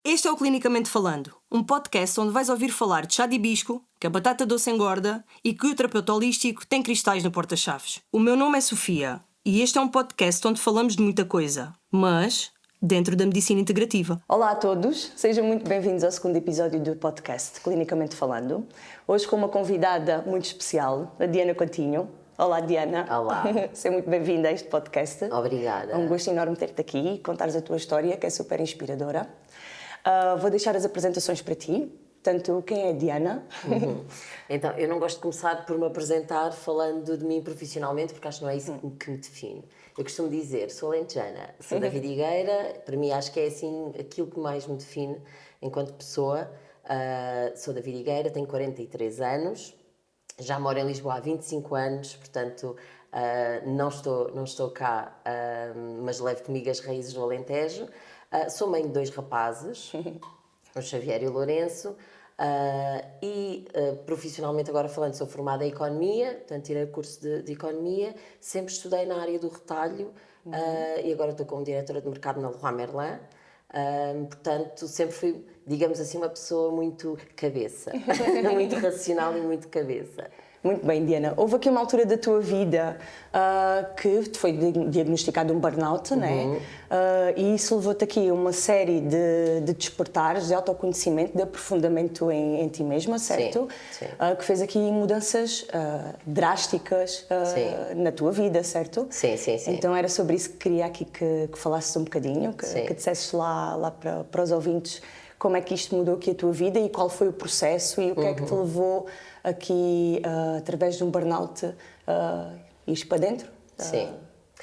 Este é o Clinicamente Falando, um podcast onde vais ouvir falar de chá de hibisco, que a batata doce engorda e que o terapeuta holístico tem cristais no porta-chaves. O meu nome é Sofia e este é um podcast onde falamos de muita coisa, mas dentro da medicina integrativa. Olá a todos, sejam muito bem-vindos ao segundo episódio do podcast Clinicamente Falando. Hoje com uma convidada muito especial, a Diana Coutinho. Olá Diana. Olá. Seja muito bem-vinda a este podcast. Obrigada. É um gosto enorme ter-te aqui e contares a tua história, que é super inspiradora. Vou deixar as apresentações para ti. Portanto, quem é a Diana? Então, eu não gosto de começar por me apresentar falando de mim profissionalmente, porque acho que não é isso que me define. Eu costumo dizer, sou alentejana, sou da Vidigueira, para mim acho que é assim aquilo que mais me define enquanto pessoa. Sou da Vidigueira, tenho 43 anos, já moro em Lisboa há 25 anos, portanto não estou cá, mas levo comigo as raízes do Alentejo. Sou mãe de 2 rapazes, o Xavier e o Lourenço, e profissionalmente agora falando, sou formada em Economia, portanto tirei o curso de Economia, sempre estudei na área do retalho e agora estou como diretora de mercado na Leroy Merlin. Portanto, sempre fui, digamos assim, uma pessoa muito cabeça, muito racional e muito cabeça. Muito bem, Diana. Houve aqui uma altura da tua vida que te foi diagnosticado um burnout, não é? E isso levou-te aqui uma série de despertares, de autoconhecimento, de aprofundamento em ti mesma, certo? Sim. Que fez aqui mudanças drásticas na tua vida, certo? Sim. Então era sobre isso que queria aqui que falasses um bocadinho, que dissesses lá para os ouvintes como é que isto mudou aqui a tua vida e qual foi o processo e o que é que te levou aqui, através de um burnout, ires para dentro?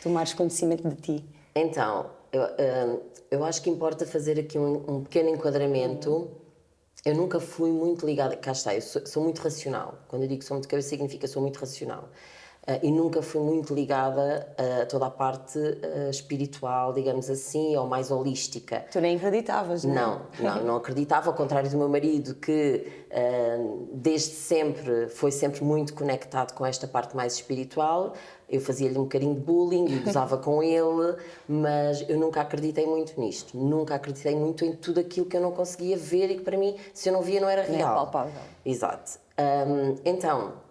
Tomares conhecimento de ti. Então, eu acho que importa fazer aqui um pequeno enquadramento. Eu nunca fui muito ligada, cá está, eu sou muito racional. Quando eu digo que sou muito cabeça, significa que sou muito racional. E nunca fui muito ligada a toda a parte espiritual, digamos assim, ou mais holística. Tu nem acreditavas, não é? Não acreditava, ao contrário do meu marido, que desde sempre foi sempre muito conectado com esta parte mais espiritual. Eu fazia-lhe um bocadinho de bullying e gozava com ele, mas eu nunca acreditei muito nisto. Nunca acreditei muito em tudo aquilo que eu não conseguia ver e que para mim, se eu não via, não era real. Nem é palpável. Exato. Então,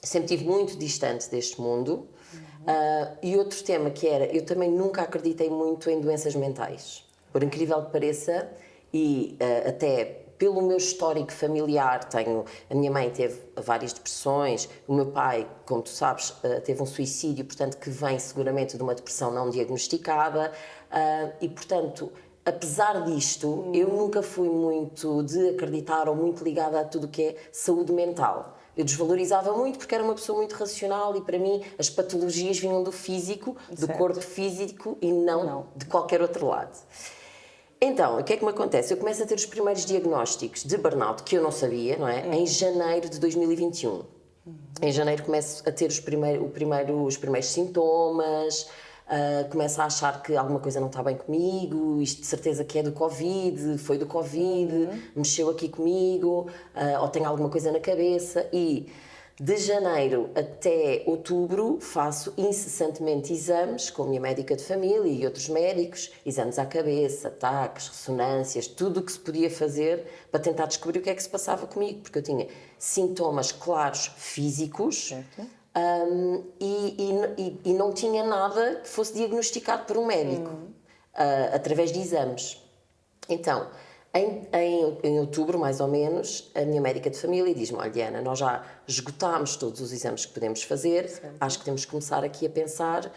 sempre estive muito distante deste mundo. E outro tema que era, eu também nunca acreditei muito em doenças mentais. Por incrível que pareça, e até pelo meu histórico familiar, a minha mãe teve várias depressões, o meu pai, como tu sabes, teve um suicídio, portanto, que vem seguramente de uma depressão não diagnosticada, e portanto, apesar disto, eu nunca fui muito de acreditar ou muito ligada a tudo o que é saúde mental. Eu desvalorizava muito porque era uma pessoa muito racional e para mim as patologias vinham do físico, do corpo físico e não de qualquer outro lado. Então, o que é que me acontece? Eu começo a ter os primeiros diagnósticos de burnout que eu não sabia, não é? Em janeiro de 2021. Em janeiro começo a ter os primeiros sintomas, começo a achar que alguma coisa não está bem comigo, isto de certeza que é do Covid, foi do Covid, mexeu aqui comigo, ou tenho alguma coisa na cabeça e de janeiro até outubro faço incessantemente exames com a minha médica de família e outros médicos, exames à cabeça, taques, ressonâncias, tudo o que se podia fazer para tentar descobrir o que é que se passava comigo, porque eu tinha sintomas claros físicos. E não tinha nada que fosse diagnosticado por um médico através de exames. Então, em outubro, mais ou menos, a minha médica de família diz-me: olha, Diana, nós já esgotámos todos os exames que podemos fazer, acho que temos que começar aqui a pensar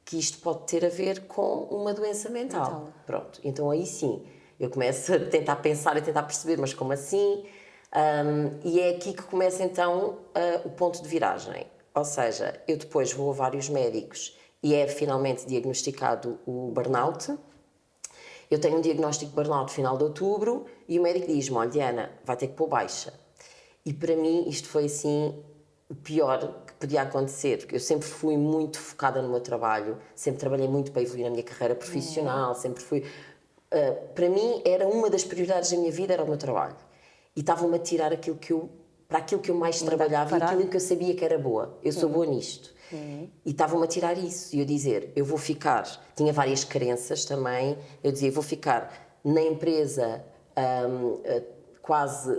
que isto pode ter a ver com uma doença mental. Pronto, então aí sim, eu começo a tentar pensar e tentar perceber, mas como assim? E é aqui que começa então o ponto de viragem. Ou seja, eu depois vou a vários médicos e é finalmente diagnosticado o burnout. Eu tenho um diagnóstico de burnout no final de outubro e o médico diz-me: olha, Diana, vai ter que pôr baixa. E para mim isto foi assim o pior que podia acontecer, porque eu sempre fui muito focada no meu trabalho, sempre trabalhei muito para evoluir na minha carreira profissional, sempre fui... para mim era uma das prioridades da minha vida, era o meu trabalho. E estavam-me a tirar para aquilo que eu mais trabalhava e aquilo que eu sabia que era boa. Eu sou boa nisto. E estavam-me a tirar isso. E eu dizer, eu vou ficar... Tinha várias crenças também. Eu dizia, eu vou ficar na empresa quase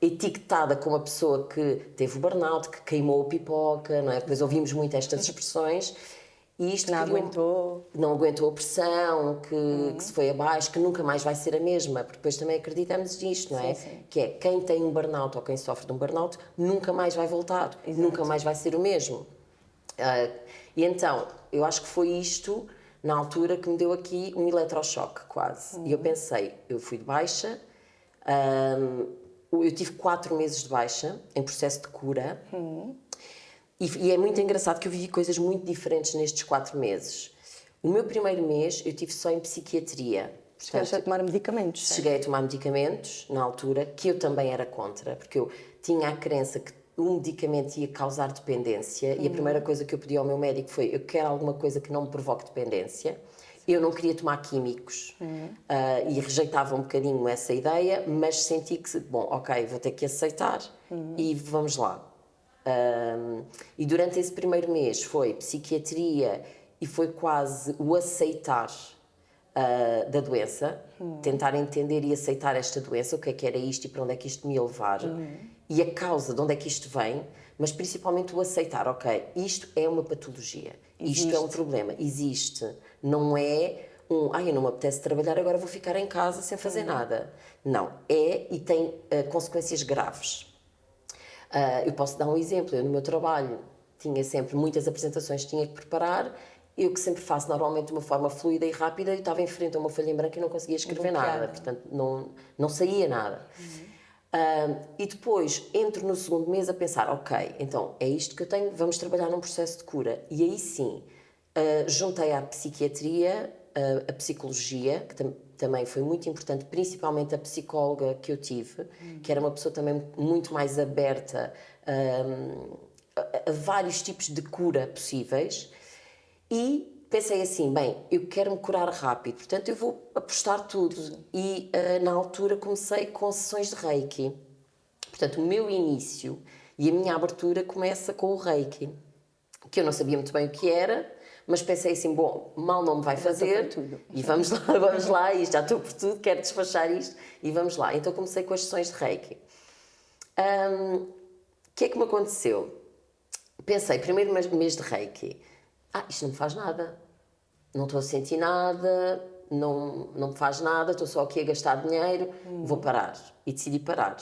etiquetada como a pessoa que teve o burnout, que queimou a pipoca, não é? Depois ouvimos muito estas expressões. E isto não aguentou a pressão, que se foi abaixo, que nunca mais vai ser a mesma, porque depois também acreditamos nisto, não é? Sim. Que é quem tem um burnout ou quem sofre de um burnout nunca mais vai voltar, nunca mais vai ser o mesmo. E então, eu acho que foi isto, na altura, que me deu aqui um eletrochoque quase. E eu pensei, eu fui de baixa, eu tive 4 meses de baixa, em processo de cura. E é muito engraçado que eu vivi coisas muito diferentes nestes 4 meses. O meu primeiro mês eu tive só em psiquiatria. Chegaste a tomar medicamentos? Cheguei a tomar medicamentos, na altura, que eu também era contra, porque eu tinha a crença que um medicamento ia causar dependência e a primeira coisa que eu pedi ao meu médico foi: eu quero alguma coisa que não me provoque dependência. Eu não queria tomar químicos e rejeitava um bocadinho essa ideia, mas senti que, bom, ok, vou ter que aceitar e vamos lá. E durante esse primeiro mês foi psiquiatria e foi quase o aceitar da doença, tentar entender e aceitar esta doença, o que era isto e para onde é que isto me ia levar, e a causa de onde é que isto vem, mas principalmente o aceitar, ok, isto é uma patologia, isto é um problema, existe, não é eu não me apetece trabalhar, agora vou ficar em casa sem fazer nada. Não, e tem consequências graves. Eu posso dar um exemplo. Eu, no meu trabalho, tinha sempre muitas apresentações que tinha que preparar. Eu, que sempre faço normalmente de uma forma fluida e rápida, eu estava em frente a uma folha em branco e não conseguia escrever nada. Portanto, não saía nada. E depois entro no segundo mês a pensar: ok, então é isto que eu tenho, vamos trabalhar num processo de cura. E aí sim, juntei à psiquiatria, a psicologia, que também foi muito importante, principalmente a psicóloga que eu tive, que era uma pessoa também muito mais aberta a vários tipos de cura possíveis, e pensei assim: bem, eu quero me curar rápido, portanto eu vou apostar tudo. E na altura comecei com sessões de Reiki. Portanto, o meu início e a minha abertura começa com o Reiki, que eu não sabia muito bem o que era, mas pensei assim: bom, mal não me vai fazer, e vamos lá, e já estou por tudo, quero despachar isto, e vamos lá. Então comecei com as sessões de Reiki. O que é que me aconteceu? Pensei, primeiro mês de Reiki, isto não me faz nada, não estou a sentir nada, não me faz nada, estou só aqui a gastar dinheiro, vou parar. E decidi parar.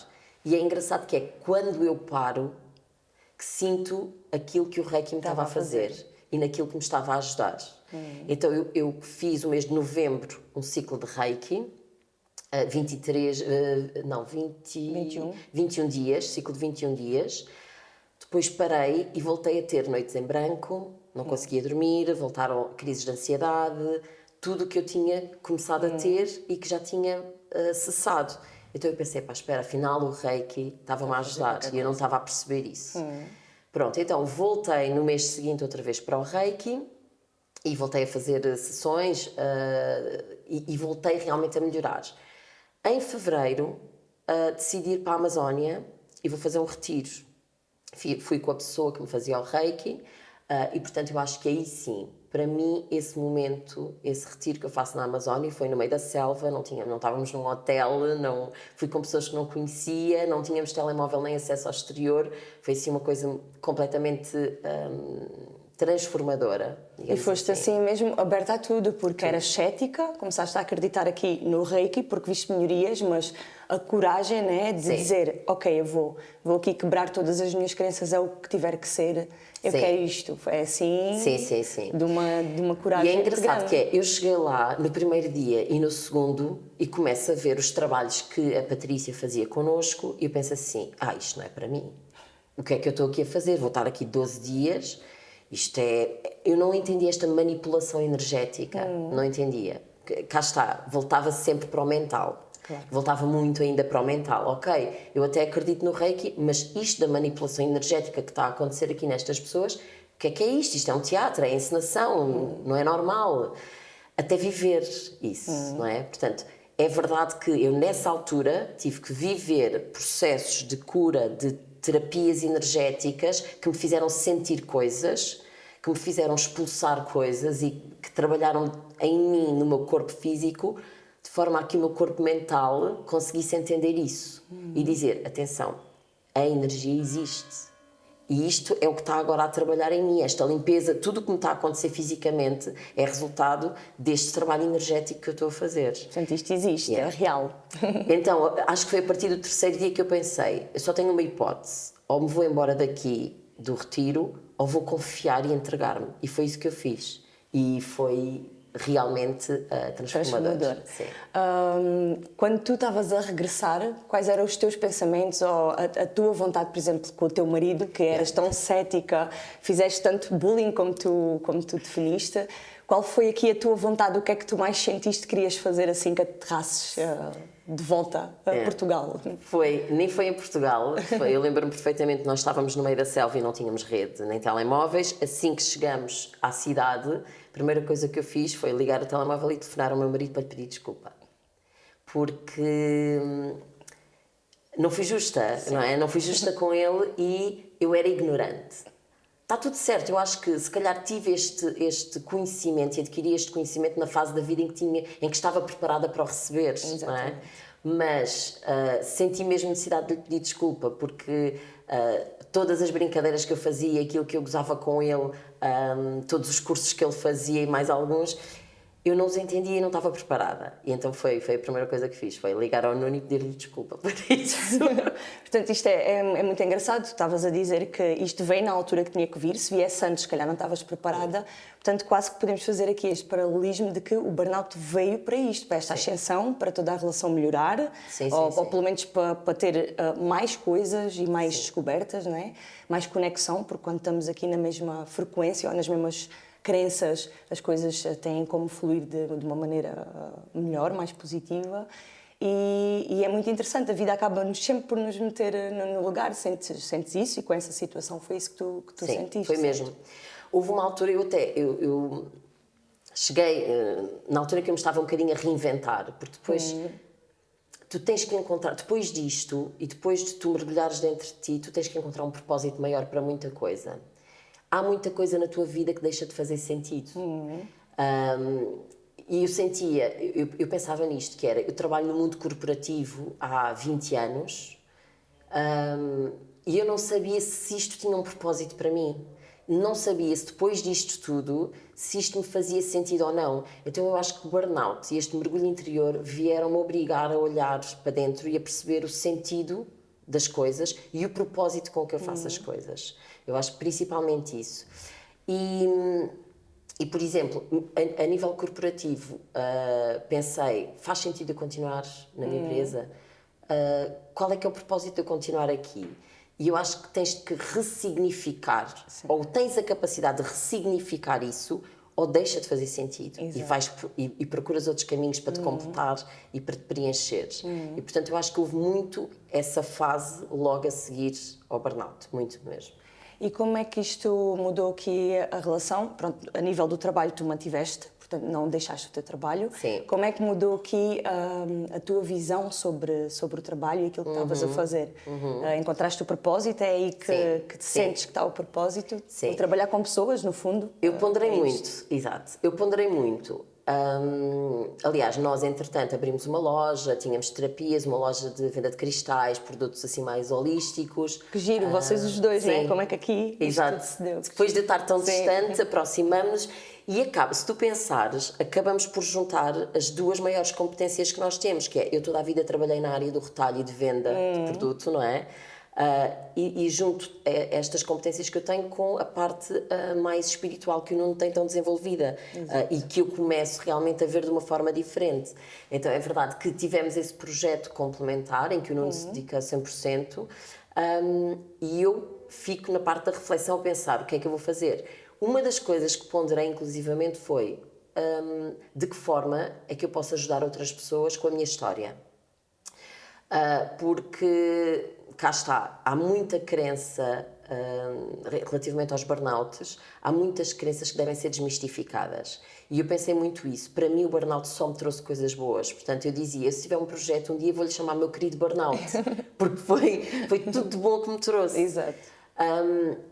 E é engraçado que é quando eu paro que sinto aquilo que o Reiki me estava a fazer. E naquilo que me estava a ajudar. Então eu fiz o mês de novembro um ciclo de Reiki, 21 dias, ciclo de 21 dias. Depois parei e voltei a ter noites em branco, não conseguia dormir, voltaram crises de ansiedade, tudo o que eu tinha começado a ter e que já tinha cessado. Então eu pensei: espera, afinal o Reiki estava-me a ajudar e eu não estava a perceber isso. Pronto, então voltei no mês seguinte outra vez para o Reiki e voltei a fazer sessões e voltei realmente a melhorar. Em fevereiro decidi ir para a Amazónia e vou fazer um retiro. Fui com a pessoa que me fazia o Reiki e, portanto, eu acho que aí sim, para mim, esse momento, esse retiro que eu faço na Amazónia, foi no meio da selva, não estávamos num hotel, fui com pessoas que não conhecia, não tínhamos telemóvel nem acesso ao exterior, foi assim uma coisa completamente transformadora. E foste assim mesmo aberta a tudo, porque eras cética, começaste a acreditar aqui no Reiki, porque viste melhorias, mas a coragem, né, de dizer: ok, eu vou aqui quebrar todas as minhas crenças, é o que tiver que ser, eu quero isto. É assim, sim. De uma coragem. E é engraçado que eu cheguei lá no primeiro dia e no segundo e começo a ver os trabalhos que a Patrícia fazia connosco e eu penso assim: isto não é para mim. O que é que eu estou aqui a fazer? Vou estar aqui 12 dias... Eu não entendia esta manipulação energética, não entendia. Cá está, voltava sempre para o mental. Claro. Voltava muito ainda para o mental. Ok, eu até acredito no Reiki, mas isto da manipulação energética que está a acontecer aqui nestas pessoas, o que é isto? Isto é um teatro, é encenação, não é normal. Até viver isso, não é? Portanto, é verdade que eu nessa altura tive que viver processos de cura, de terapias energéticas que me fizeram sentir coisas, que me fizeram expulsar coisas e que trabalharam em mim, no meu corpo físico, de forma a que o meu corpo mental conseguisse entender isso e dizer, atenção, a energia existe. E isto é o que está agora a trabalhar em mim. Esta limpeza, tudo o que me está a acontecer fisicamente é resultado deste trabalho energético que eu estou a fazer. Portanto, isto existe, é real. Então, acho que foi a partir do terceiro dia que eu pensei, eu só tenho uma hipótese, ou me vou embora daqui do retiro, ou vou confiar e entregar-me. E foi isso que eu fiz. E foi realmente transformador. Sim. Quando tu estavas a regressar, quais eram os teus pensamentos ou a tua vontade, por exemplo, com o teu marido, que eras tão cética, fizeste tanto bullying como tu definiste, qual foi aqui a tua vontade? O que é que tu mais sentiste que querias fazer assim que aterrasses de volta a Portugal? Nem foi em Portugal, eu lembro-me perfeitamente, nós estávamos no meio da selva e não tínhamos rede nem telemóveis. Assim que chegamos à cidade, a primeira coisa que eu fiz foi ligar o telemóvel e telefonar ao meu marido para lhe pedir desculpa. Porque não fui justa, não é? Não fui justa com ele e eu era ignorante. Está tudo certo, eu acho que se calhar tive este conhecimento e adquiri este conhecimento na fase da vida em que estava preparada para o receber, não é? Mas senti mesmo necessidade de lhe pedir desculpa, porque todas as brincadeiras que eu fazia, aquilo que eu gozava com ele, todos os cursos que ele fazia e mais alguns, eu não os entendia e não estava preparada. E então foi a primeira coisa que fiz, foi ligar ao Nuno e pedir-lhe desculpa por isso. Portanto, isto é muito engraçado. Tu estavas a dizer que isto veio na altura que tinha que vir. Se viesse antes, se calhar não estavas preparada. Portanto, quase que podemos fazer aqui este paralelismo de que o burnout veio para isto, para esta ascensão, para toda a relação melhorar, ou pelo menos para ter mais coisas e mais descobertas, não é? Mais conexão, porque quando estamos aqui na mesma frequência ou nas mesmas crenças, as coisas têm como fluir de uma maneira melhor, mais positiva. E é muito interessante, a vida acaba sempre por nos meter no lugar. Sentes isso, e com essa situação foi isso que tu Sim, sentiste? Foi mesmo. Houve uma altura, eu cheguei, na altura que eu me estava um bocadinho a reinventar, porque depois tu tens que encontrar, depois disto e depois de tu mergulhares dentro de ti, tu tens que encontrar um propósito maior para muita coisa. Há muita coisa na tua vida que deixa de fazer sentido. E eu sentia, eu pensava nisto, que era, eu trabalho no mundo corporativo há 20 anos e eu não sabia se isto tinha um propósito para mim. Não sabia se depois disto tudo, se isto me fazia sentido ou não. Então eu acho que o burnout e este mergulho interior vieram-me obrigar a olhar para dentro e a perceber o sentido das coisas e o propósito com que eu faço as coisas. Eu acho principalmente isso. E por exemplo, a nível corporativo, pensei, faz sentido eu continuar na minha empresa? Qual é que é o propósito de eu continuar aqui? E eu acho que tens que ressignificar, ou tens a capacidade de ressignificar isso, ou deixa de fazer sentido. E procuras outros caminhos para te completar e para te preencher. E portanto eu acho que houve muito essa fase logo a seguir ao burnout, muito mesmo. E como é que isto mudou aqui a relação? Pronto, a nível do trabalho tu mantiveste, portanto não deixaste o teu trabalho. Sim. Como é que mudou aqui a tua visão sobre o trabalho e aquilo que estavas a fazer? Encontraste o propósito? É aí que te sentes que está o propósito? Sim. Trabalhar com pessoas, no fundo? Eu ponderei muito, exato. Eu ponderei muito. Aliás, nós entretanto abrimos uma loja, tínhamos terapias, uma loja de venda de cristais, produtos assim mais holísticos. Que giro, vocês os dois, não é? Como é que aqui Exato. isto se deu? Depois de estar tão distantes, aproximamos-nos e acaba, se tu pensares, acabamos por juntar as duas maiores competências que nós temos, que é, eu toda a vida trabalhei na área do retalho e de venda de produto, não é? E junto estas competências que eu tenho com a parte mais espiritual que eu não tenho tão desenvolvida e que eu começo realmente a ver de uma forma diferente. Então é verdade que tivemos esse projeto complementar em que o Nuno se dedica a 100% e eu fico na parte da reflexão a pensar o que é que eu vou fazer. Uma das coisas que ponderei inclusivamente foi de que forma é que eu posso ajudar outras pessoas com a minha história. Porque cá está, há muita crença relativamente aos burnouts, há muitas crenças que devem ser desmistificadas. E eu pensei muito isso. Para mim, o burnout só me trouxe coisas boas. Portanto, eu dizia, se tiver um projeto, um dia vou-lhe chamar meu querido burnout. Porque foi tudo de bom que me trouxe. Exato.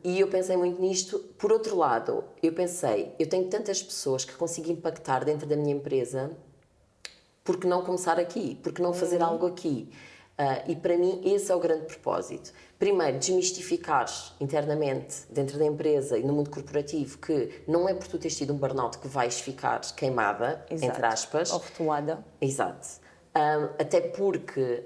E eu pensei muito nisto. Por outro lado, eu pensei, eu tenho tantas pessoas que consigo impactar dentro da minha empresa, por que não começar aqui? Por que não fazer algo aqui? E para mim esse é o grande propósito. Primeiro, desmistificar internamente, dentro da empresa e no mundo corporativo, que não é por tu teres tido um burnout que vais ficar queimada, Exato. entre aspas. Ou rotulada. Exato. Até porque,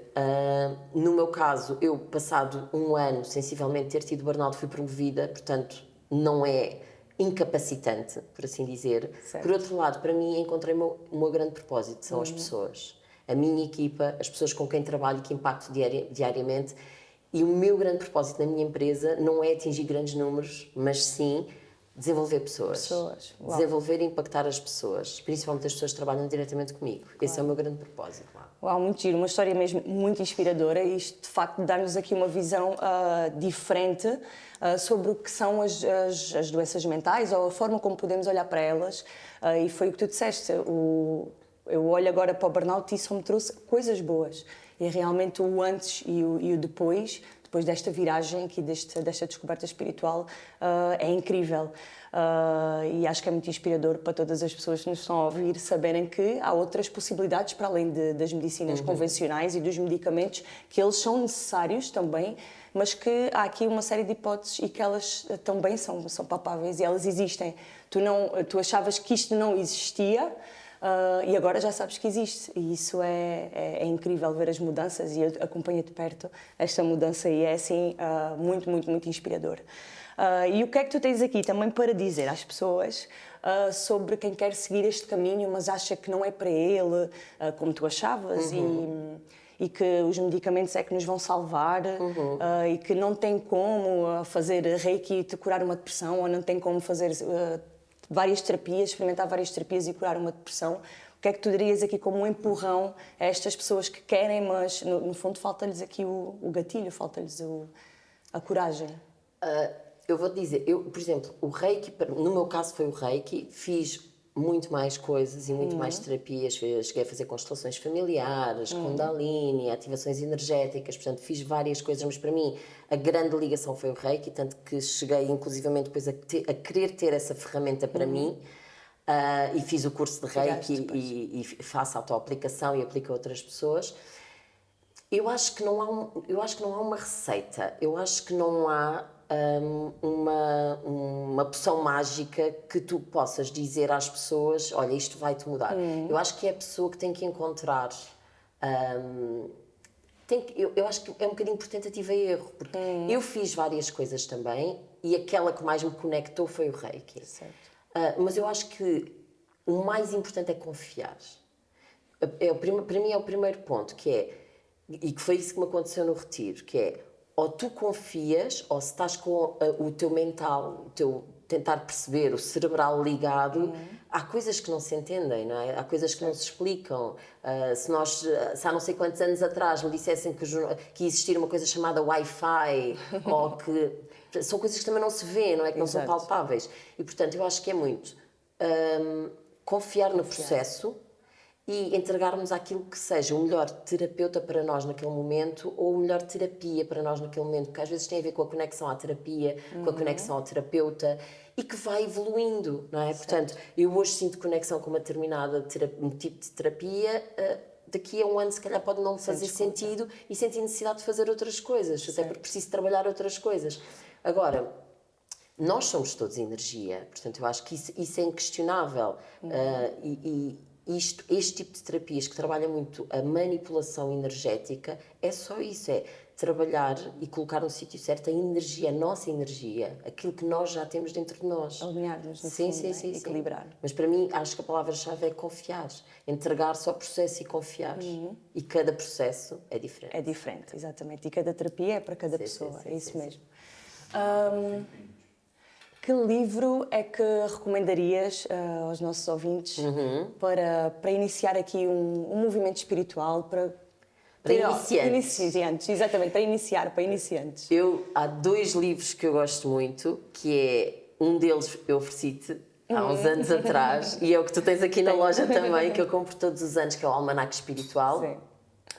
no meu caso, eu, passado um ano, sensivelmente, ter tido burnout, fui promovida, portanto, não é incapacitante, por assim dizer. Certo. Por outro lado, para mim, encontrei o meu grande propósito, são as pessoas. A minha equipa, as pessoas com quem trabalho e que impacto diariamente. E o meu grande propósito na minha empresa não é atingir grandes números, mas sim desenvolver pessoas. Uau. Desenvolver e impactar as pessoas, principalmente as pessoas que trabalham diretamente comigo. Claro. Esse é o meu grande propósito lá. Uau, muito giro, uma história mesmo muito inspiradora e isto de facto dá-nos aqui uma visão diferente sobre o que são as doenças mentais ou a forma como podemos olhar para elas e foi o que tu disseste, eu olho agora para o burnout e isso me trouxe coisas boas e realmente o antes e o depois desta viragem aqui, desta descoberta espiritual, é incrível. E acho que é muito inspirador para todas as pessoas que nos estão a ouvir saberem que há outras possibilidades para além das medicinas convencionais e dos medicamentos, que eles são necessários também, mas que há aqui uma série de hipóteses e que elas também são palpáveis e elas existem. Tu achavas que isto não existia, e agora já sabes que existe e isso é incrível ver as mudanças e eu acompanho de perto esta mudança e é assim muito, muito, muito inspirador. E o que é que tu tens aqui também para dizer às pessoas sobre quem quer seguir este caminho mas acha que não é para ele como tu achavas e que os medicamentos é que nos vão salvar e que não tem como fazer reiki e te curar uma depressão ou não tem como fazer várias terapias, experimentar várias terapias e curar uma depressão. O que é que tu dirias aqui como um empurrão a estas pessoas que querem, mas no fundo falta-lhes aqui o gatilho, falta-lhes a coragem? Eu vou-te dizer, por exemplo, o Reiki, no meu caso foi o Reiki, fiz muito mais coisas e muito mais terapias, cheguei a fazer constelações familiares, Kundalini, ativações energéticas, portanto fiz várias coisas, mas para mim a grande ligação foi o Reiki, tanto que cheguei inclusivamente depois a querer ter essa ferramenta para mim e fiz o curso de Reiki e faço autoaplicação e aplico a outras pessoas. Eu acho que não há uma receita, eu acho que não há uma poção mágica que tu possas dizer às pessoas, olha, isto vai-te mudar. Eu acho que é a pessoa que tem que encontrar... eu acho que é um bocadinho por tentativa e erro, porque eu fiz várias coisas também e aquela que mais me conectou foi o Reiki. Mas eu acho que o mais importante é confiar. Para mim é o primeiro ponto, que é, e que foi isso que me aconteceu no retiro, que é, ou tu confias, ou se estás com o teu mental, o teu tentar perceber, o cerebral ligado, há coisas que não se entendem, não é? Há coisas que não se explicam. Se há não sei quantos anos atrás me dissessem que ia existir uma coisa chamada Wi-Fi, ou que... São coisas que também não se vê, não é? Que não são palpáveis. E, portanto, eu acho que é muito confiar no processo e entregarmos aquilo que seja o melhor terapeuta para nós naquele momento ou a melhor terapia para nós naquele momento, porque às vezes tem a ver com a conexão à terapia, com a conexão ao terapeuta e que vai evoluindo, não é? Certo. Portanto, eu hoje sinto conexão com uma determinada um tipo de terapia, daqui a um ano se calhar pode não fazer sentido e sentir necessidade de fazer outras coisas, certo. Até porque preciso trabalhar outras coisas. Agora, nós somos todos energia, portanto eu acho que isso é inquestionável este tipo de terapias que trabalha muito a manipulação energética é só isso, é trabalhar e colocar no sítio certo a energia, a nossa energia, aquilo que nós já temos dentro de nós. Alinhar-nos no sim, fundo, sim, equilibrar. Mas para mim acho que a palavra-chave é confiar, entregar-se ao processo e confiar. E cada processo é diferente. É diferente, exatamente. E cada terapia é para cada pessoa, é isso mesmo. Que livro é que recomendarias aos nossos ouvintes para iniciar aqui um movimento espiritual, para iniciantes? Exatamente, para iniciantes. Há 2 livros que eu gosto muito, que é, um deles eu ofereci-te há uns anos atrás, e é o que tu tens aqui na loja também, que eu compro todos os anos, que é o Almanaque Espiritual. Sim.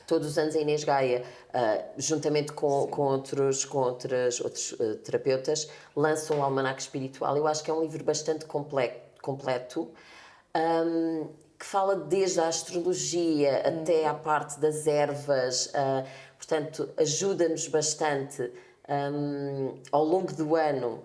Todos os anos a Inês Gaia, juntamente com outros terapeutas, lançam um almanaque espiritual. Eu acho que é um livro bastante completo que fala desde a astrologia até à parte das ervas, portanto, ajuda-nos bastante ao longo do ano,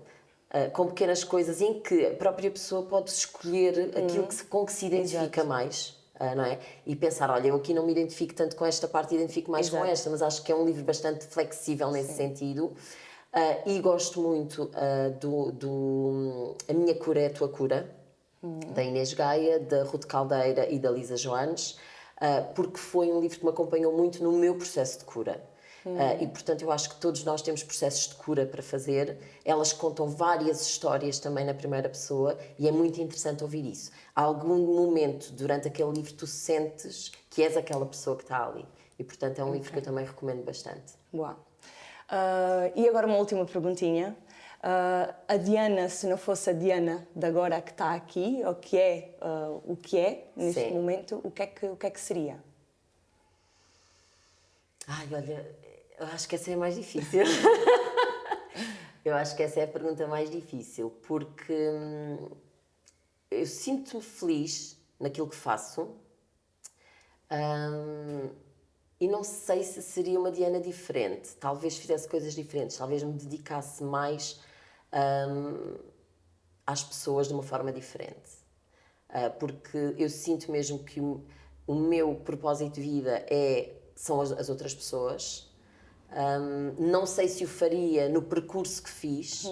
com pequenas coisas em que a própria pessoa pode escolher aquilo com que se identifica mais. Não é? E pensar, olha, eu aqui não me identifico tanto com esta parte, identifico mais com esta, mas acho que é um livro bastante flexível nesse sentido. E gosto muito A Minha Cura é a Tua Cura, da Inês Gaia, da Ruth Caldeira e da Lisa Joanes, porque foi um livro que me acompanhou muito no meu processo de cura. E, portanto, eu acho que todos nós temos processos de cura para fazer. Elas contam várias histórias também na primeira pessoa e é muito interessante ouvir isso. Há algum momento durante aquele livro tu sentes que és aquela pessoa que está ali. E, portanto, é um livro que eu também recomendo bastante. Uau! E agora uma última perguntinha. A Diana, se não fosse a Diana de agora que está aqui, ou que é o que é neste momento, o que é que seria? Ai, olha, eu acho que essa é a mais difícil. Eu acho que essa é a pergunta mais difícil, porque eu sinto-me feliz naquilo que faço e não sei se seria uma Diana diferente. Talvez fizesse coisas diferentes, talvez me dedicasse mais às pessoas de uma forma diferente. Porque eu sinto mesmo que o meu propósito de vida são as outras pessoas. Não sei se o faria no percurso que fiz,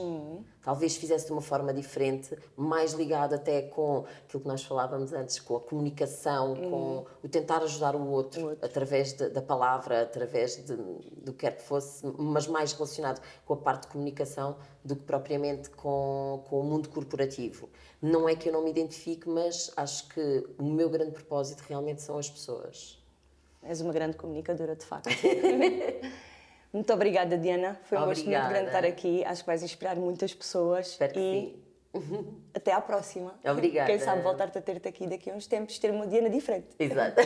talvez fizesse de uma forma diferente, mais ligado até com aquilo que nós falávamos antes, com a comunicação, com o tentar ajudar o outro. Através da palavra, através do que quer que fosse, mas mais relacionado com a parte de comunicação do que propriamente com o mundo corporativo. Não é que eu não me identifique, mas acho que o meu grande propósito realmente são as pessoas. És uma grande comunicadora, de facto. Muito obrigada, Diana. Foi um gosto muito grande estar aqui. Acho que vais inspirar muitas pessoas. Espero que sim. Até à próxima. Obrigada. Quem sabe voltar-te a ter-te aqui daqui a uns tempos, ter uma Diana diferente. Exato.